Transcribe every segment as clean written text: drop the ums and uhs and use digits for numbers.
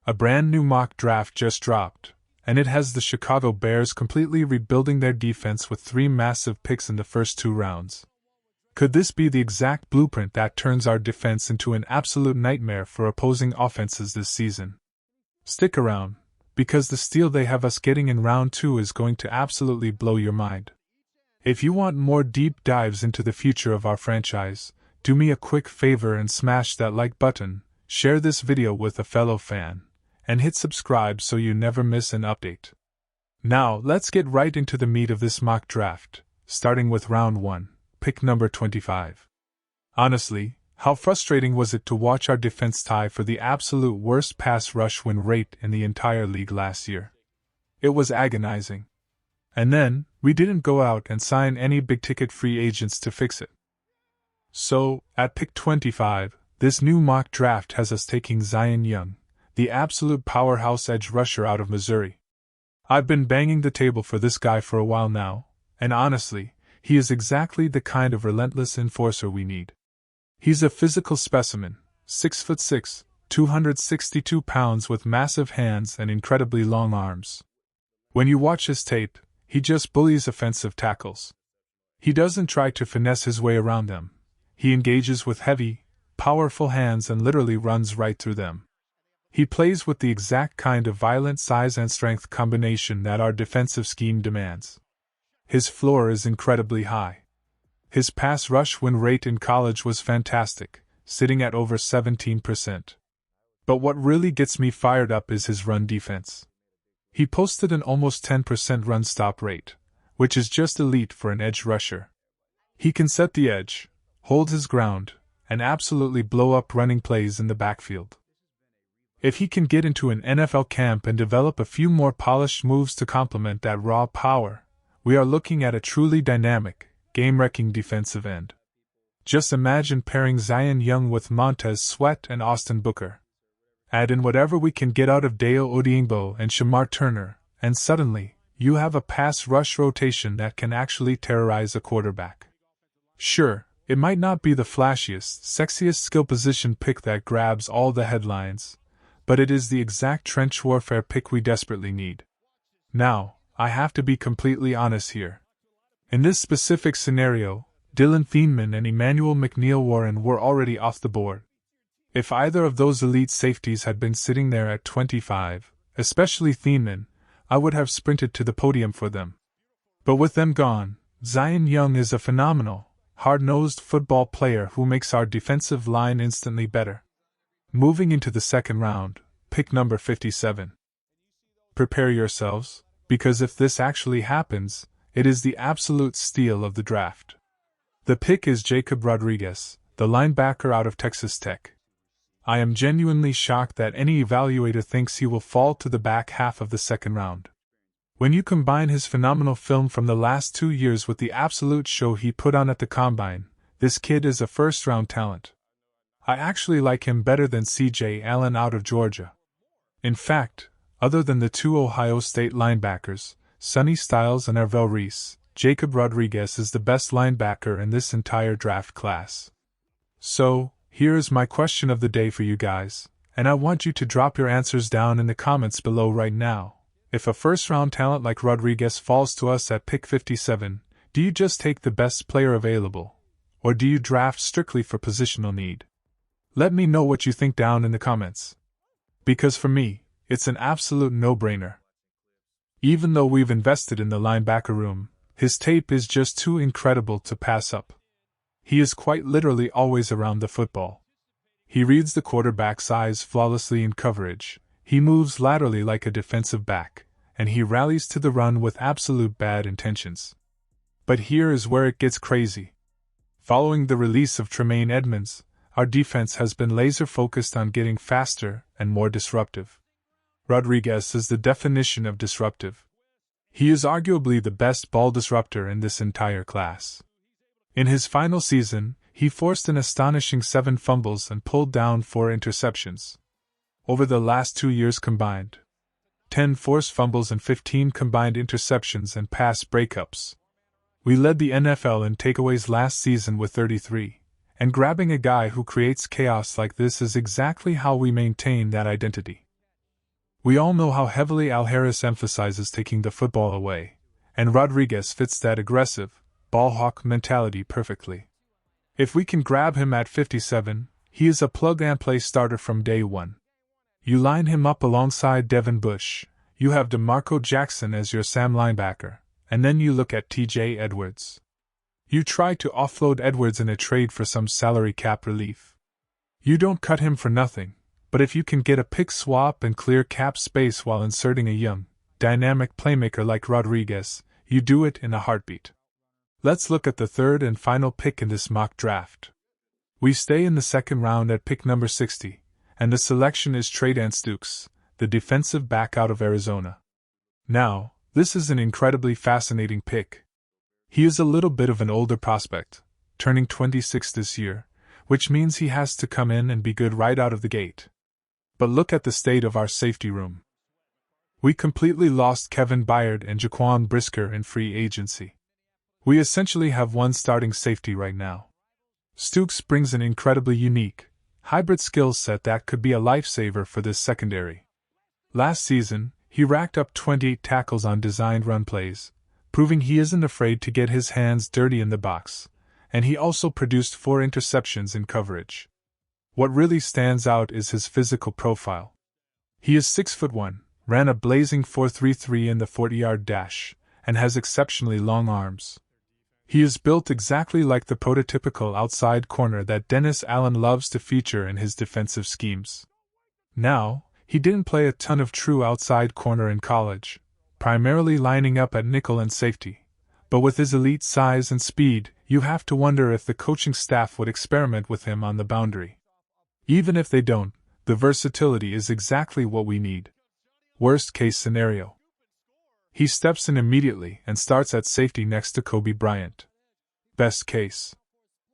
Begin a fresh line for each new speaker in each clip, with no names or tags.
A brand new mock draft just dropped, and it has the Chicago Bears completely rebuilding their defense with 3 massive picks in the first 2 rounds. Could this be the exact blueprint that turns our defense into an absolute nightmare for opposing offenses this season? Stick around, because the steal they have us getting in round 2 is going to absolutely blow your mind. If you want more deep dives into the future of our franchise, do me a quick favor and smash that like button, share this video with a fellow fan, and hit subscribe so you never miss an update. Now, let's get right into the meat of this mock draft, starting with round 1, pick number 25. Honestly, how frustrating was it to watch our defense tie for the absolute worst pass rush win rate in the entire league last year? It was agonizing. And then, we didn't go out and sign any big-ticket free agents to fix it. So, at pick 25, this new mock draft has us taking Zion Young, the absolute powerhouse edge rusher out of Missouri. I've been banging the table for this guy for a while now, and honestly, he is exactly the kind of relentless enforcer we need. He's a physical specimen, 6'6", 262 pounds with massive hands and incredibly long arms. When you watch his tape, he just bullies offensive tackles. He doesn't try to finesse his way around them. He engages with heavy, powerful hands and literally runs right through them. He plays with the exact kind of violent size and strength combination that our defensive scheme demands. His floor is incredibly high. His pass rush win rate in college was fantastic, sitting at over 17%. But what really gets me fired up is his run defense. He posted an almost 10% run stop rate, which is just elite for an edge rusher. He can set the edge, hold his ground, and absolutely blow up running plays in the backfield. If he can get into an NFL camp and develop a few more polished moves to complement that raw power, we are looking at a truly dynamic, game-wrecking defensive end. Just imagine pairing Zion Young with Montez Sweat and Austin Booker. Add in whatever we can get out of Deo Odiingbo and Shamar Turner, and suddenly, you have a pass rush rotation that can actually terrorize a quarterback. Sure, it might not be the flashiest, sexiest skill position pick that grabs all the headlines, but it is the exact trench warfare pick we desperately need. Now, I have to be completely honest here. In this specific scenario, Dylan Thieneman and Emmanuel McNeil-Warren were already off the board. If either of those elite safeties had been sitting there at 25, especially Thieneman, I would have sprinted to the podium for them. But with them gone, Zion Young is a phenomenal, hard-nosed football player who makes our defensive line instantly better. Moving into the second round, pick number 57. Prepare yourselves, because if this actually happens, it is the absolute steal of the draft. The pick is Jacob Rodriguez, the linebacker out of Texas Tech. I am genuinely shocked that any evaluator thinks he will fall to the back half of the second round. When you combine his phenomenal film from the last 2 years with the absolute show he put on at the Combine, this kid is a first-round talent. I actually like him better than C.J. Allen out of Georgia. In fact, other than the 2 Ohio State linebackers, Sonny Styles and Arvell Reese, Jacob Rodriguez is the best linebacker in this entire draft class. So, here is my question of the day for you guys, and I want you to drop your answers down in the comments below right now. If a first-round talent like Rodriguez falls to us at pick 57, do you just take the best player available, or do you draft strictly for positional need? Let me know what you think down in the comments. Because for me, it's an absolute no-brainer. Even though we've invested in the linebacker room, his tape is just too incredible to pass up. He is quite literally always around the football. He reads the quarterback's eyes flawlessly in coverage, he moves laterally like a defensive back, and he rallies to the run with absolute bad intentions. But here is where it gets crazy. Following the release of Tremaine Edmunds, our defense has been laser-focused on getting faster and more disruptive. Rodriguez is the definition of disruptive. He is arguably the best ball disruptor in this entire class. In his final season, he forced an astonishing 7 fumbles and pulled down 4 interceptions. Over the last 2 years combined, 10 forced fumbles and 15 combined interceptions and pass breakups. We led the NFL in takeaways last season with 33, and grabbing a guy who creates chaos like this is exactly how we maintain that identity. We all know how heavily Al Harris emphasizes taking the football away, and Rodriguez fits that aggressive, ball-hawk mentality perfectly. If we can grab him at 57, he is a plug-and-play starter from day one. You line him up alongside Devin Bush, you have DeMarco Jackson as your Sam linebacker, and then you look at TJ Edwards. You try to offload Edwards in a trade for some salary cap relief. You don't cut him for nothing, but if you can get a pick swap and clear cap space while inserting a young, dynamic playmaker like Rodriguez, you do it in a heartbeat. Let's look at the third and final pick in this mock draft. We stay in the second round at pick number 60, and the selection is Treydan Stukes, the defensive back out of Arizona. Now, this is an incredibly fascinating pick. He is a little bit of an older prospect, turning 26 this year, which means he has to come in and be good right out of the gate. But look at the state of our safety room. We completely lost Kevin Byard and Jaquan Brisker in free agency. We essentially have one starting safety right now. Stuks brings an incredibly unique, hybrid skill set that could be a lifesaver for this secondary. Last season, he racked up 28 tackles on designed run plays, proving he isn't afraid to get his hands dirty in the box, and he also produced 4 interceptions in coverage. What really stands out is his physical profile. He is 6'1", ran a blazing 4.33 in the 40-yard dash, and has exceptionally long arms. He is built exactly like the prototypical outside corner that Dennis Allen loves to feature in his defensive schemes. Now, he didn't play a ton of true outside corner in college, primarily lining up at nickel and safety, but with his elite size and speed, you have to wonder if the coaching staff would experiment with him on the boundary. Even if they don't, the versatility is exactly what we need. Worst case scenario. He steps in immediately and starts at safety next to Kobe Bryant. Best case.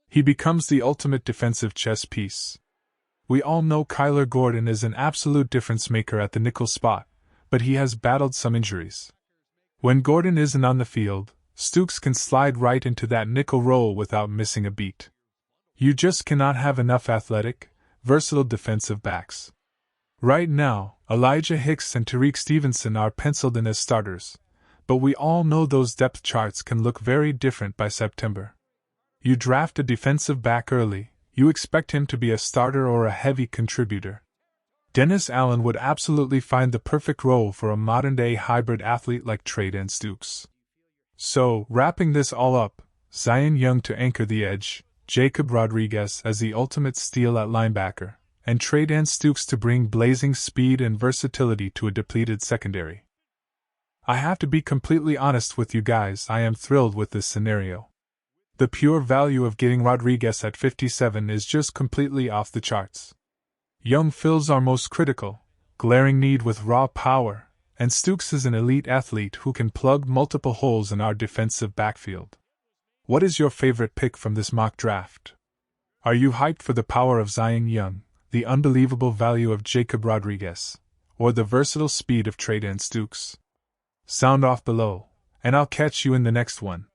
He becomes the ultimate defensive chess piece. We all know Kyler Gordon is an absolute difference maker at the nickel spot, but he has battled some injuries. When Gordon isn't on the field, Stuks can slide right into that nickel role without missing a beat. You just cannot have enough athletic, versatile defensive backs. Right now, Elijah Hicks and Tariq Stevenson are penciled in as starters, but we all know those depth charts can look very different by September. You draft a defensive back early, you expect him to be a starter or a heavy contributor. Dennis Allen would absolutely find the perfect role for a modern-day hybrid athlete like Treydan Stukes. So, wrapping this all up, Zion Young to anchor the edge, Jacob Rodriguez as the ultimate steal at linebacker, and Treydan Stukes to bring blazing speed and versatility to a depleted secondary. I have to be completely honest with you guys, I am thrilled with this scenario. The pure value of getting Rodriguez at 57 is just completely off the charts. Young fills our most critical, glaring need with raw power, and Stuks is an elite athlete who can plug multiple holes in our defensive backfield. What is your favorite pick from this mock draft? Are you hyped for the power of Zion Young, the unbelievable value of Jacob Rodriguez, or the versatile speed of Treydan Stukes? Sound off below, and I'll catch you in the next one.